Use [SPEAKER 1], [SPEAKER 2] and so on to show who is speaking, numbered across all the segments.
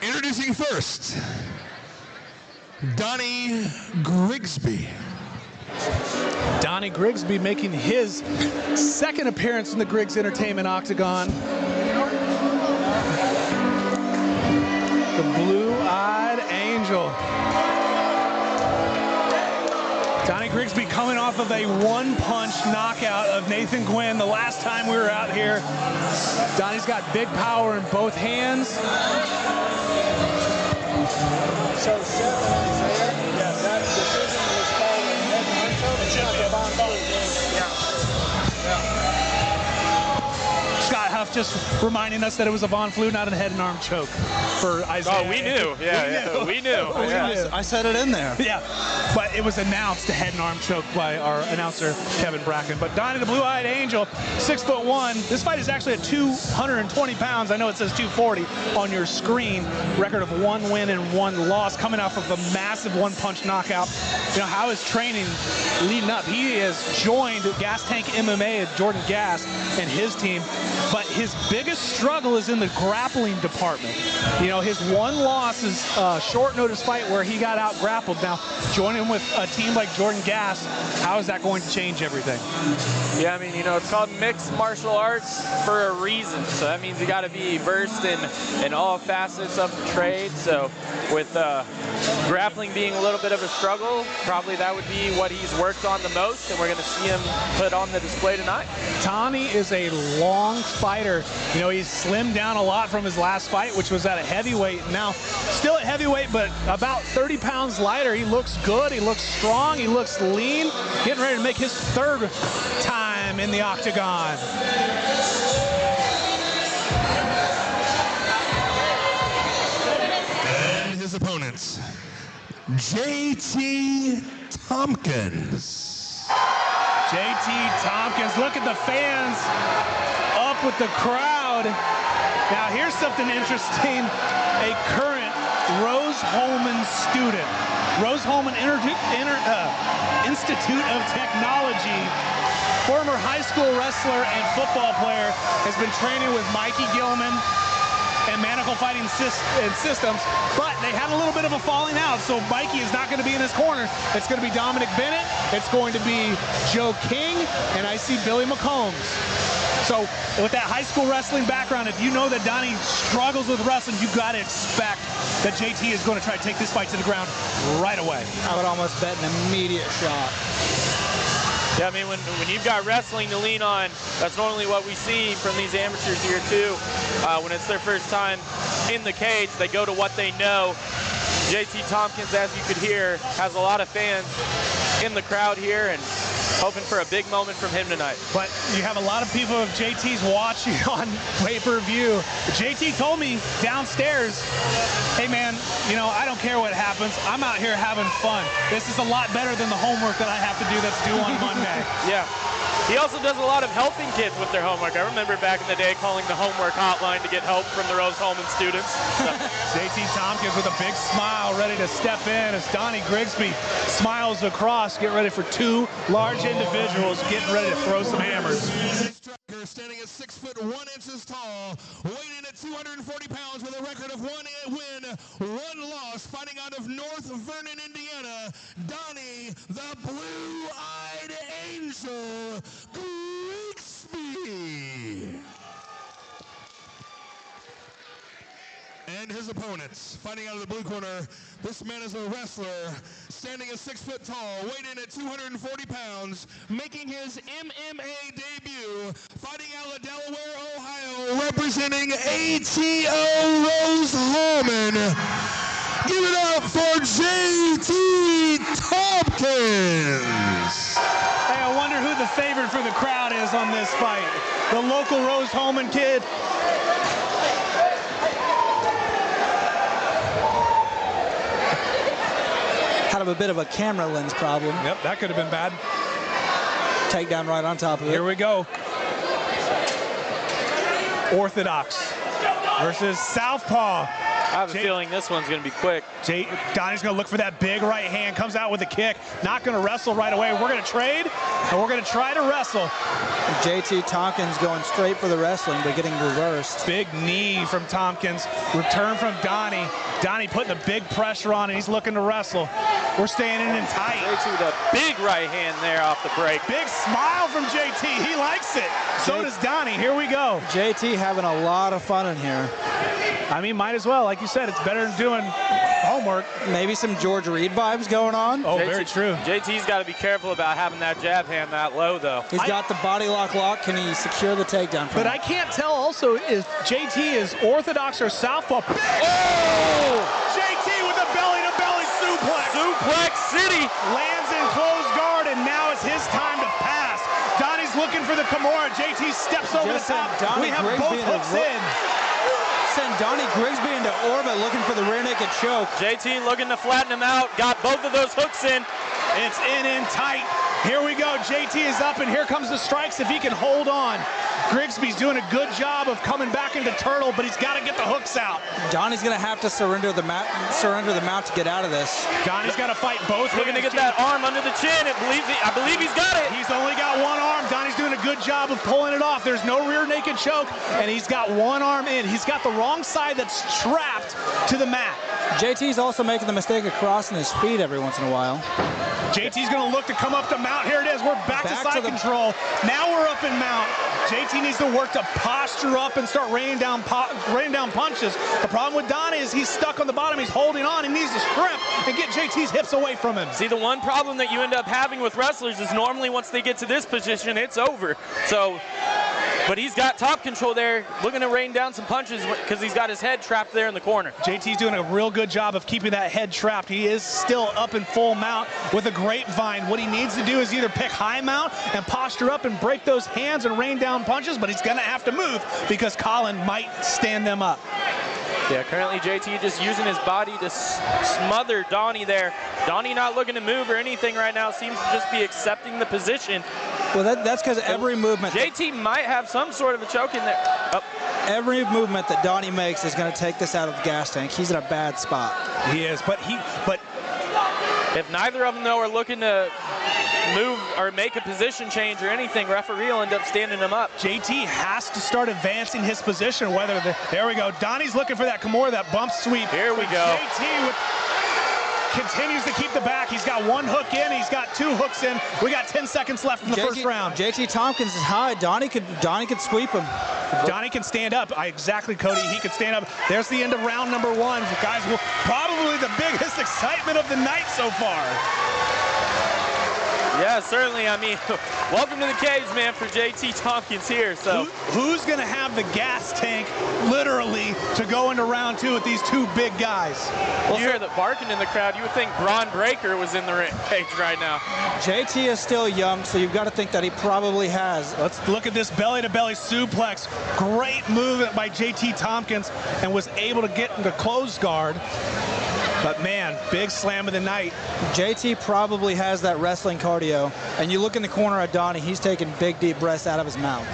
[SPEAKER 1] Introducing first, Donny Grigsby.
[SPEAKER 2] Donny Grigsby making his second appearance in the Griggs Entertainment Octagon. The blue-eyed angel. Donny Grigsby coming off of a one-punch knockout of Nathan Gwynn the last time we were out here. Donny's got big power in both hands.
[SPEAKER 3] So 7 Isaiah, that decision was called in head and arm choke. It's not the Von Flue.
[SPEAKER 2] Scott Huff just reminding us that it was a Von Flue, not a head and arm choke for Isaiah.
[SPEAKER 4] Oh, we knew. We knew.
[SPEAKER 3] I said it in there.
[SPEAKER 2] Yeah, but it was announced a head and arm choke by our announcer, Kevin Bracken. But Donny, the blue-eyed angel, 6'1". This fight is actually at 220 pounds. I know it says 240 on your screen. Record of 1 win and 1 loss, coming off of a massive one-punch knockout. You know, how is training leading up? He has joined Gas Tank MMA at Jordan Gas and his team. But his biggest struggle is in the grappling department. You know, his one loss is a short notice fight where he got out grappled. Now, joining with a team like Jordan Gas, how is that going to change everything?
[SPEAKER 4] Yeah, I mean, you know, it's called mixed martial arts for a reason. So that means you got to be versed in all facets of the trade. So with grappling being a little bit of a struggle, probably that would be what he's worked on the most, and we're going to see him put on the display tonight.
[SPEAKER 2] Donny is a long fighter. You know, he's slimmed down a lot from his last fight, which was at a heavyweight. Now, still at heavyweight, but about 30 pounds lighter. He looks good. He looks strong. He looks lean. Getting ready to make his third time in the octagon.
[SPEAKER 1] And his opponents, JT Tompkins.
[SPEAKER 2] JT Tompkins, look at the fans up with the crowd. Now here's something interesting. A current Rose-Hulman student. Rose-Hulman Institute of Technology, former high school wrestler and football player, has been training with Mikey Gilman and Manacle Fighting Systems, but they had a little bit of a falling out, so Mikey is not going to be in his corner. It's going to be Dominic Bennett, it's going to be Joe King, and I see Billy McCombs. So with that high school wrestling background, if you know that Donny struggles with wrestling, you've got to expect that JT is going to try to take this fight to the ground right away.
[SPEAKER 3] I would almost bet an immediate shot.
[SPEAKER 4] Yeah, I mean, when you've got wrestling to lean on, that's normally what we see from these amateurs here, too. When it's their first time in the cage, they go to what they know. JT Tompkins, as you could hear, has a lot of fans in the crowd here, and hoping for a big moment from him tonight.
[SPEAKER 2] But you have a lot of people of JT's watching on pay-per-view. JT told me downstairs, hey man, you know, I don't care what happens. I'm out here having fun. This is a lot better than the homework that I have to do that's due on Monday.
[SPEAKER 4] Yeah. He also does a lot of helping kids with their homework. I remember back in the day calling the homework hotline to get help from the Rose-Hulman students. So.
[SPEAKER 2] JT Tompkins with a big smile, ready to step in as Donny Grigsby smiles across. Get ready for 2 large individuals getting ready to throw some hammers.
[SPEAKER 1] Standing at 6'1" tall, weighing in at 240 pounds with a record of 1 win, 1 loss, fighting out of North Vernon, Indiana, Donny, the blue-eyed angel, Grigsby. And his opponents, fighting out of the blue corner, this man is a wrestler, standing at 6 foot tall, weighing in at 240 pounds, making his MMA debut, fighting out of Delaware, Ohio, representing ATO Rose-Hulman. Give it up for JT Tompkins.
[SPEAKER 2] Hey, I wonder who the favorite for the crowd is on this fight. The local Rose-Hulman kid.
[SPEAKER 3] Kind of a bit of a camera lens problem.
[SPEAKER 2] Yep, that could have been bad.
[SPEAKER 3] Takedown right on top of it.
[SPEAKER 2] Here we go. Orthodox. versus southpaw.
[SPEAKER 4] I have a feeling this one's going to be quick.
[SPEAKER 2] Donny's going to look for that big right hand, comes out with a kick. Not going to wrestle right away. We're going to trade, and we're going to try to wrestle.
[SPEAKER 3] JT Tompkins going straight for the wrestling, but getting reversed.
[SPEAKER 2] Big knee from Tompkins. Return from Donny. Donny putting the big pressure on, and he's looking to wrestle. We're staying in and tight.
[SPEAKER 4] JT with a big right hand there off the break.
[SPEAKER 2] Big smile from JT. He likes it. So does Donny. Here we go.
[SPEAKER 3] JT having a lot of fun in here.
[SPEAKER 2] I mean, might as well. Like you said, it's better than doing homework.
[SPEAKER 3] Maybe some George Reed vibes going on.
[SPEAKER 2] Oh, very true.
[SPEAKER 4] JT's got to be careful about having that jab hand that low, though.
[SPEAKER 3] He's got the body lock. Can he secure the takedown?
[SPEAKER 2] But I can't tell also if JT is orthodox or southpaw.
[SPEAKER 4] Oh!
[SPEAKER 2] JT with a belly-to-belly suplex.
[SPEAKER 4] Suplex City.
[SPEAKER 2] Lands in closed guard, and now it's his time to pass. Donny's looking for the Kimura. JT steps over the top. We have both hooks in.
[SPEAKER 3] Send Donny Grigsby into orbit looking for the rear naked choke.
[SPEAKER 4] JT looking to flatten him out. Got both of those hooks in.
[SPEAKER 2] It's in and tight. Here we go. JT is up, and here comes the strikes if he can hold on. Grigsby's doing a good job of coming back into turtle, but he's got to get the hooks out.
[SPEAKER 3] Donny's going to have to surrender the mount to get out of this.
[SPEAKER 2] Donny's got to fight both.
[SPEAKER 4] Looking to get that arm under the chin. I believe he's got it.
[SPEAKER 2] He's only got one arm. Donny's doing a good job of pulling it off. There's no rear naked choke, and he's got one arm in. He's got the wrong side that's trapped to the mat.
[SPEAKER 3] JT's also making the mistake of crossing his feet every once in a while.
[SPEAKER 2] JT's going to look to come up to mount. Here it is. We're back to side control. Now we're up in mount. JT needs to work to posture up and start raining down punches. The problem with Donny is he's stuck on the bottom. He's holding on. He needs to scrimp and get JT's hips away from him.
[SPEAKER 4] See, the one problem that you end up having with wrestlers is normally once they get to this position, it's over. So, but he's got top control there, looking to rain down some punches because he's got his head trapped there in the corner.
[SPEAKER 2] JT's doing a real good job of keeping that head trapped. He is still up in full mount with a grapevine. What he needs to do is either pick high mount and posture up and break those hands and rain down punches, but he's going to have to move because Colin might stand them up.
[SPEAKER 4] Yeah, currently JT just using his body to smother Donny there. Donny not looking to move or anything right now, seems to just be accepting the position.
[SPEAKER 3] Well, that's because every movement.
[SPEAKER 4] JT might have some sort of a choke in there. Oh.
[SPEAKER 3] Every movement that Donny makes is going to take this out of the gas tank. He's in a bad spot.
[SPEAKER 2] He is, but
[SPEAKER 4] if neither of them, though, are looking to move or make a position change or anything, referee will end up standing him up.
[SPEAKER 2] JT has to start advancing his position. There we go. Donny's looking for that Kimura, that bump sweep.
[SPEAKER 4] Here we go.
[SPEAKER 2] JT continues to keep the back. He's got one hook in. He's got two hooks in. We got 10 seconds left in the first round.
[SPEAKER 3] JT Tompkins is high. Donny could sweep him.
[SPEAKER 2] Donny can stand up. Exactly, Cody. He can stand up. There's the end of round number one. Guys, probably the biggest excitement of the night so far.
[SPEAKER 4] Yeah, certainly. I mean, welcome to the cage, man, for JT Tompkins here. So
[SPEAKER 2] who's going to have the gas tank, literally, to go into round two with these two big guys?
[SPEAKER 4] Well, you hear the barking in the crowd. You would think Braun Breaker was in the cage right now.
[SPEAKER 3] JT is still young, so you've got to think that he probably has.
[SPEAKER 2] Let's look at this belly-to-belly suplex. Great movement by JT Tompkins, and was able to get into closed guard. But man, big slam of the night.
[SPEAKER 3] JT probably has that wrestling cardio. And you look in the corner at Donny, he's taking big, deep breaths out of his mouth.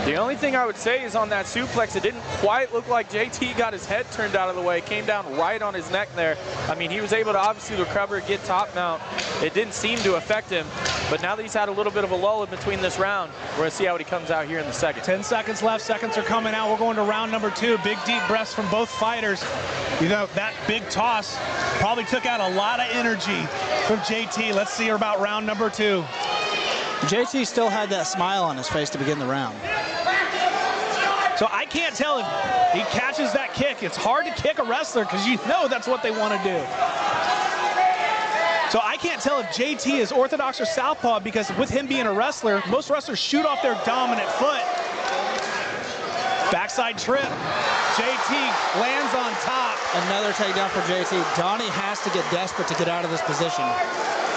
[SPEAKER 4] The only thing I would say is on that suplex, it didn't quite look like JT got his head turned out of the way. It came down right on his neck there. I mean, he was able to obviously recover, get top mount. It didn't seem to affect him. But now that he's had a little bit of a lull in between this round, we're going to see how he comes out here in the second.
[SPEAKER 2] 10 seconds left. Seconds are coming out. We're going to round number two. Big, deep breaths from both fighters. You know, that big toss probably took out a lot of energy from JT. Let's see about round number two.
[SPEAKER 3] JT still had that smile on his face to begin the round.
[SPEAKER 2] So I can't tell if he catches that kick. It's hard to kick a wrestler because you know that's what they want to do. So I can't tell if JT is orthodox or southpaw because with him being a wrestler, most wrestlers shoot off their dominant foot. Backside trip. JT lands on top.
[SPEAKER 3] Another takedown for JT. Donny has to get desperate to get out of this position.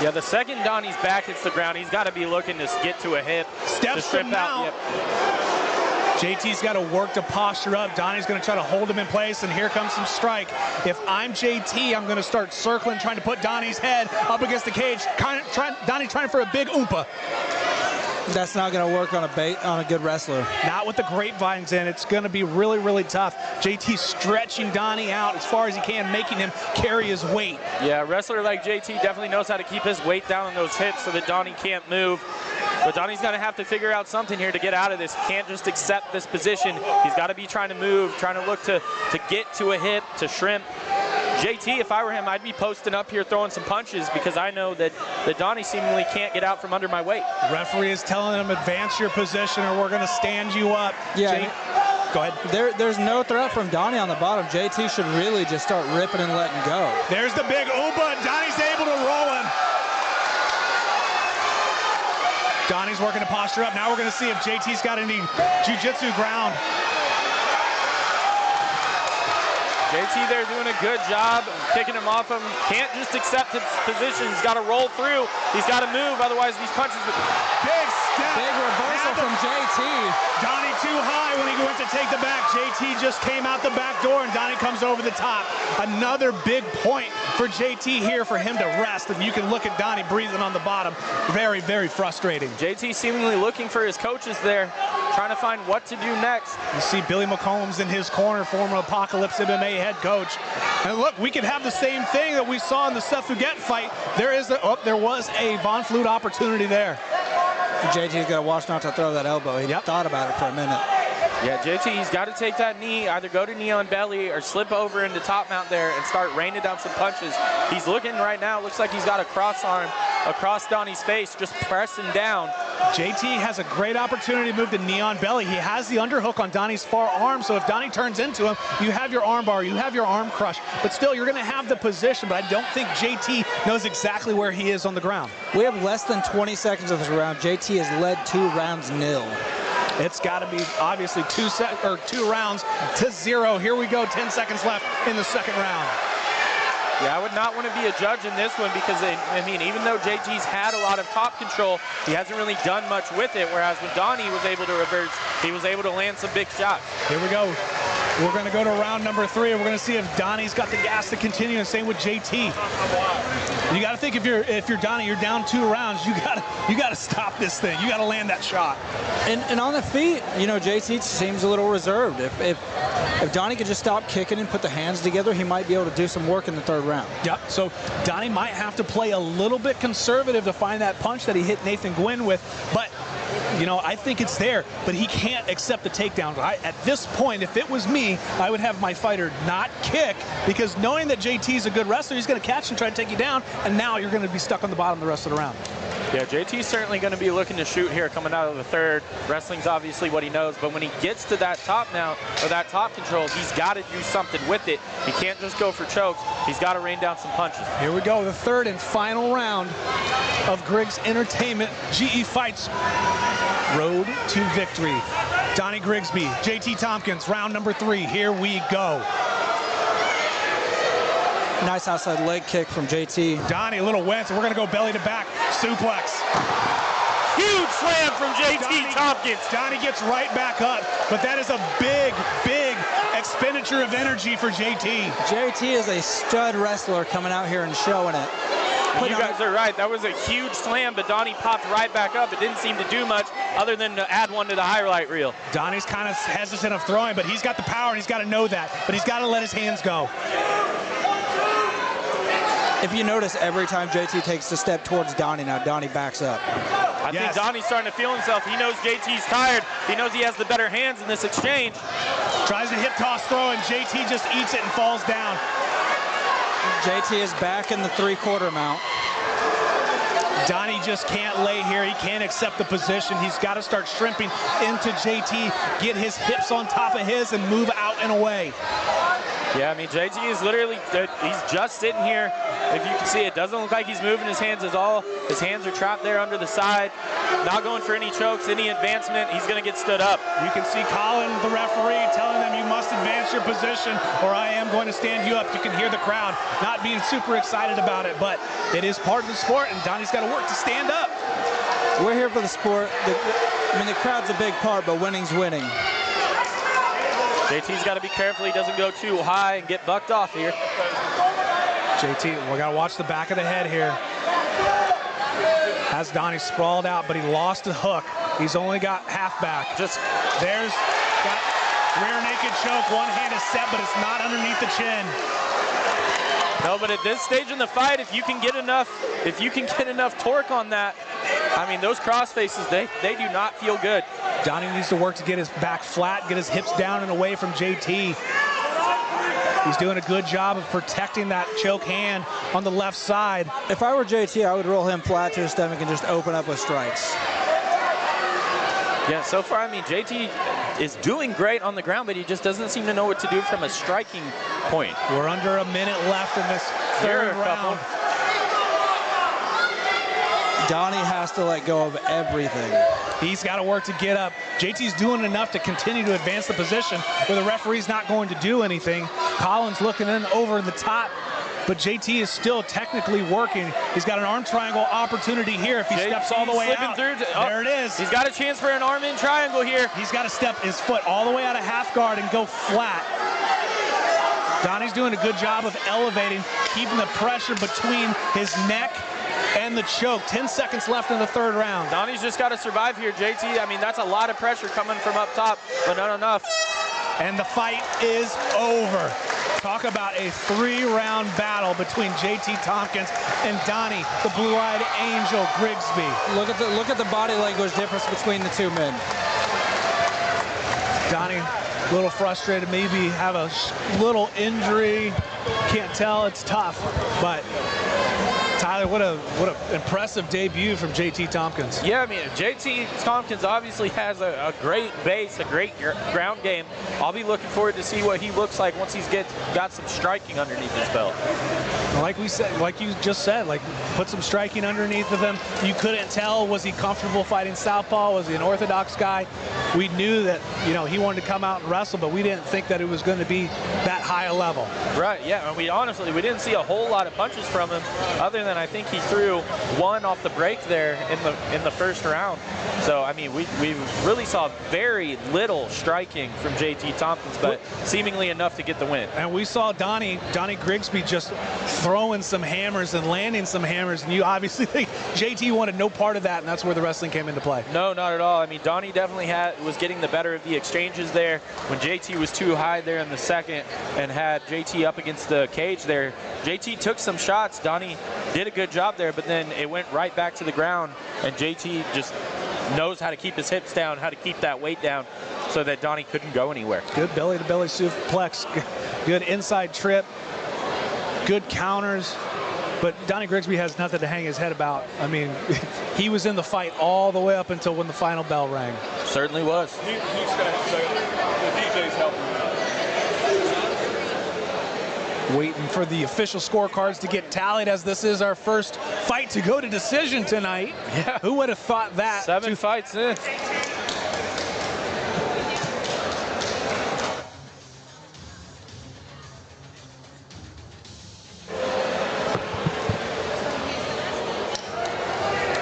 [SPEAKER 4] Yeah, the second Donny's back hits the ground, he's got to be looking to get to a hip.
[SPEAKER 2] Steps to strip out. Yep. JT's got to work to posture up. Donny's going to try to hold him in place, and here comes some strike. If I'm JT, I'm going to start circling, trying to put Donny's head up against the cage. Donny trying for a big oompa.
[SPEAKER 3] That's not going to work on a good wrestler.
[SPEAKER 2] Not with the grapevines in. It's going to be really, really tough. JT stretching Donny out as far as he can, making him carry his weight.
[SPEAKER 4] Yeah, a wrestler like JT definitely knows how to keep his weight down on those hips so that Donny can't move. But Donny's going to have to figure out something here to get out of this. He can't just accept this position. He's got to be trying to move, trying to look to get to a hip, to shrimp. JT, if I were him, I'd be posting up here throwing some punches because I know that Donny seemingly can't get out from under my weight.
[SPEAKER 2] Referee is telling him advance your position or we're going to stand you up.
[SPEAKER 3] Yeah.
[SPEAKER 2] Go ahead.
[SPEAKER 3] There's no threat from Donny on the bottom. JT should really just start ripping and letting go.
[SPEAKER 2] There's the big Uba, and Donny's able to roll him. Donny's working to posture up. Now we're going to see if JT's got any jiu-jitsu ground.
[SPEAKER 4] JT there doing a good job of kicking him off him. Can't just accept his position. He's got to roll through. He's got to move, otherwise these punches.
[SPEAKER 2] Big step.
[SPEAKER 3] Big reversal from JT.
[SPEAKER 2] Donny too high when he went to take the back. JT just came out the back door and Donny comes over the top. Another big point for JT here for him to rest. And you can look at Donny breathing on the bottom. Very, very frustrating.
[SPEAKER 4] JT seemingly looking for his coaches there, trying to find what to do next.
[SPEAKER 2] You see Billy McCollum's in his corner, former Apocalypse MMA head coach. And look, we could have the same thing that we saw in the Seth Fuguet fight. There was a Von Flute opportunity there.
[SPEAKER 3] JT's got to watch not to throw that elbow. He thought about it for a minute.
[SPEAKER 4] Yeah, JT, he's got to take that knee, either go to knee on belly or slip over into top mount there and start raining down some punches. He's looking right now, looks like he's got a cross arm across Donny's face, just pressing down.
[SPEAKER 2] JT has a great opportunity to move to knee on belly. He has the underhook on Donny's far arm, so if Donny turns into him, you have your arm bar, you have your arm crush. But still, you're going to have the position, but I don't think JT knows exactly where he is on the ground.
[SPEAKER 3] We have less than 20 seconds of this round. JT has led 2 rounds 0.
[SPEAKER 2] It's got to be obviously 2 rounds to 0. Here we go, 10 seconds left in the second round.
[SPEAKER 4] Yeah, I would not want to be a judge in this one because, I mean, even though JT's had a lot of top control, he hasn't really done much with it, whereas when Donny was able to reverse, he was able to land some big shots.
[SPEAKER 2] Here we go. We're going to go to round number 3, and we're going to see if Donny's got the gas to continue, and same with JT. You got to think if you're Donny, you're down 2 rounds. You got to stop this thing. You got to land that shot.
[SPEAKER 3] And on the feet, you know, JT seems a little reserved. If Donny could just stop kicking and put the hands together, he might be able to do some work in the 3rd round.
[SPEAKER 2] Yep. So Donny might have to play a little bit conservative to find that punch that he hit Nathan Gwynn with, but you know, I think it's there, but he can't accept the takedown. At this point, if it was me, I would have my fighter not kick, because knowing that JT's a good wrestler, he's going to catch and try to take you down, and now you're going to be stuck on the bottom the rest of the round.
[SPEAKER 4] Yeah, JT's certainly going to be looking to shoot here coming out of the 3rd. Wrestling's obviously what he knows, but when he gets to that top now, or that top control, he's got to do something with it. He can't just go for chokes. He's got to rain down some punches.
[SPEAKER 2] Here we go, the 3rd and final round of Griggs Entertainment GE Fights Road to Victory. Donny Grigsby, JT Tompkins, round number 3. Here we go.
[SPEAKER 3] Nice outside leg kick from JT.
[SPEAKER 2] Donny, a little wet, so we're going to go belly to back. Suplex.
[SPEAKER 4] Huge slam from JT Tompkins.
[SPEAKER 2] Donny gets right back up, but that is a big, big expenditure of energy for JT.
[SPEAKER 3] JT is a stud wrestler coming out here and showing it.
[SPEAKER 4] You guys are right. That was a huge slam, but Donny popped right back up. It didn't seem to do much other than to add one to the highlight reel.
[SPEAKER 2] Donny's kind of hesitant of throwing, but he's got the power and he's got to know that. But he's got to let his hands go.
[SPEAKER 3] If you notice, every time JT takes a step towards Donny now, Donny backs up.
[SPEAKER 4] I think Donny's starting to feel himself. He knows JT's tired. He knows he has the better hands in this exchange.
[SPEAKER 2] Tries to hip toss throw, and JT just eats it and falls down.
[SPEAKER 3] JT is back in the 3/4 mount.
[SPEAKER 2] Donny just can't lay here. He can't accept the position. He's got to start shrimping into JT, get his hips on top of his, and move out and away.
[SPEAKER 4] Yeah, I mean, JT is literally, he's just sitting here. If you can see, it doesn't look like he's moving his hands at all. His hands are trapped there under the side. Not going for any chokes, any advancement. He's going to get stood up.
[SPEAKER 2] You can see Colin, the referee, telling them you must advance your position or I am going to stand you up. You can hear the crowd not being super excited about it, but it is part of the sport, and Donny's got to work to stand up.
[SPEAKER 3] We're here for the sport. I mean, the crowd's a big part, but winning's winning.
[SPEAKER 4] JT's got to be careful he doesn't go too high and get bucked off here.
[SPEAKER 2] JT, we got to watch the back of the head here. Has Donny sprawled out, but he lost a hook. He's only got half back. There's got rear naked choke. One hand is set, but it's not underneath the chin.
[SPEAKER 4] No, but at this stage in the fight, if you can get enough torque on that, I mean, those cross faces, they do not feel good.
[SPEAKER 2] Donny needs to work to get his back flat, get his hips down and away from JT. He's doing a good job of protecting that choke hand on the left side.
[SPEAKER 3] If I were JT, I would roll him flat to his stomach and just open up with strikes.
[SPEAKER 4] Yeah, so far, I mean, JT is doing great on the ground, but he just doesn't seem to know what to do from a striking point.
[SPEAKER 2] We're under a minute left in this third round.
[SPEAKER 3] Donny has to let go of everything.
[SPEAKER 2] He's got to work to get up. JT's doing enough to continue to advance the position where the referee's not going to do anything. Collins looking in over the top, but JT is still technically working. He's got an arm triangle opportunity here if he steps all the way out. There it is.
[SPEAKER 4] He's got a chance for an arm in triangle here.
[SPEAKER 2] He's got to step his foot all the way out of half guard and go flat. Donny's doing a good job of elevating, keeping the pressure between his neck and the choke. 10 seconds left in the third round.
[SPEAKER 4] Donny's just got to survive here, JT. I mean, that's a lot of pressure coming from up top, but not enough.
[SPEAKER 2] And the fight is over. Talk about a 3-round battle between JT Tompkins and Donny, the blue-eyed angel, Grigsby.
[SPEAKER 3] Look at the body language difference between the two men.
[SPEAKER 2] Donny, a little frustrated, maybe have a little injury. Can't tell, it's tough, but Tyler, what an impressive debut from JT Tompkins.
[SPEAKER 4] Yeah, I mean, JT Tompkins obviously has a great base, a great ground game. I'll be looking forward to see what he looks like once he's got some striking underneath his belt.
[SPEAKER 2] Like we said, like you just said, like put some striking underneath of him. You couldn't tell, was he comfortable fighting southpaw? Was he an orthodox guy? We knew that, you know, he wanted to come out and wrestle, but we didn't think that it was going to be that high a level.
[SPEAKER 4] Right, yeah, and we didn't see a whole lot of punches from him, other than I think he threw one off the break there in the first round. So, I mean, we really saw very little striking from JT Tompkins, but seemingly enough to get the win.
[SPEAKER 2] And we saw Donny Grigsby just throwing some hammers and landing some hammers, and you obviously think JT wanted no part of that, and that's where the wrestling came into play.
[SPEAKER 4] No, not at all. I mean, Donny definitely was getting the better of the exchanges there. When JT was too high there in the second and had JT up against the cage there, JT took some shots. Donny did a good job there, but then it went right back to the ground, and JT just knows how to keep his hips down, how to keep that weight down so that Donny couldn't go anywhere.
[SPEAKER 2] Good belly-to-belly suplex, good inside trip, good counters, but Donny Grigsby has nothing to hang his head about. I mean, he was in the fight all the way up until when the final bell rang.
[SPEAKER 4] Certainly was.
[SPEAKER 5] He's going to say the DJ's helping.
[SPEAKER 2] Waiting for the official scorecards to get tallied, as this is our first fight to go to decision tonight.
[SPEAKER 4] Yeah.
[SPEAKER 2] Who would have thought that?
[SPEAKER 4] 7 fights in.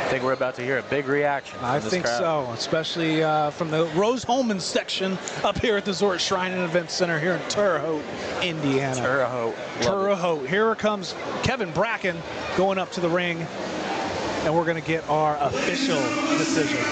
[SPEAKER 4] I think we're about to hear a big reaction.
[SPEAKER 2] I think so, especially from the Rose Holman section up here at the Zorah Shrine and Event Center here in Terre Haute, Indiana.
[SPEAKER 4] Terre Haute.
[SPEAKER 2] Terre Haute. Here comes Kevin Bracken going up to the ring, and we're going to get our official decision.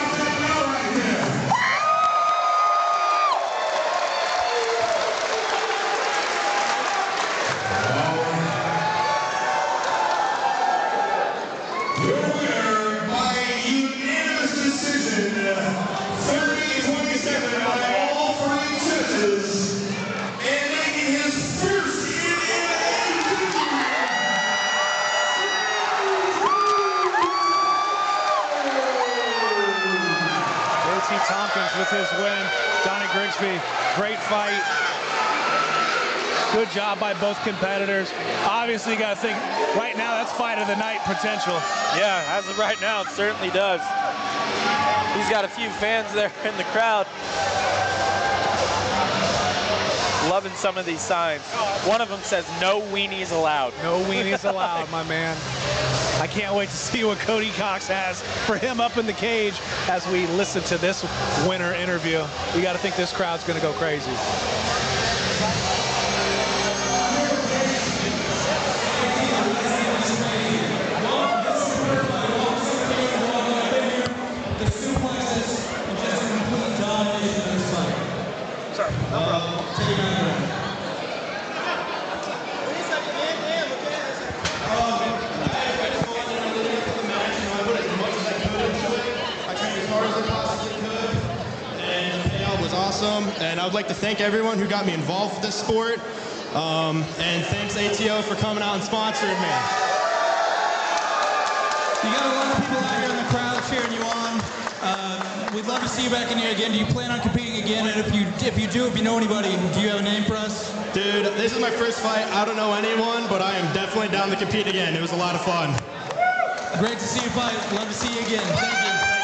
[SPEAKER 2] Tompkins with his win. Donny Grigsby, great fight. Good job by both competitors. Obviously, you got to think, right now, that's fight of the night potential.
[SPEAKER 4] Yeah, as of right now, it certainly does. He's got a few fans there in the crowd. Loving some of these signs. One of them says, "No weenies allowed."
[SPEAKER 2] No weenies allowed, my man. I can't wait to see what Cody Cox has for him up in the cage as we listen to this winner interview. We got to think this crowd's going to go crazy.
[SPEAKER 6] and I would like to thank everyone who got me involved with this sport. And thanks ATO for coming out and sponsoring me.
[SPEAKER 7] You got a lot of people out here in the crowd cheering you on. We'd love to see you back in here again. Do you plan on competing again? And if you do, if you know anybody, do you have a name for us?
[SPEAKER 6] Dude, this is my first fight. I don't know anyone, but I am definitely down to compete again. It was a lot of fun.
[SPEAKER 7] Great to see you fight. Love to see you again. Thank you.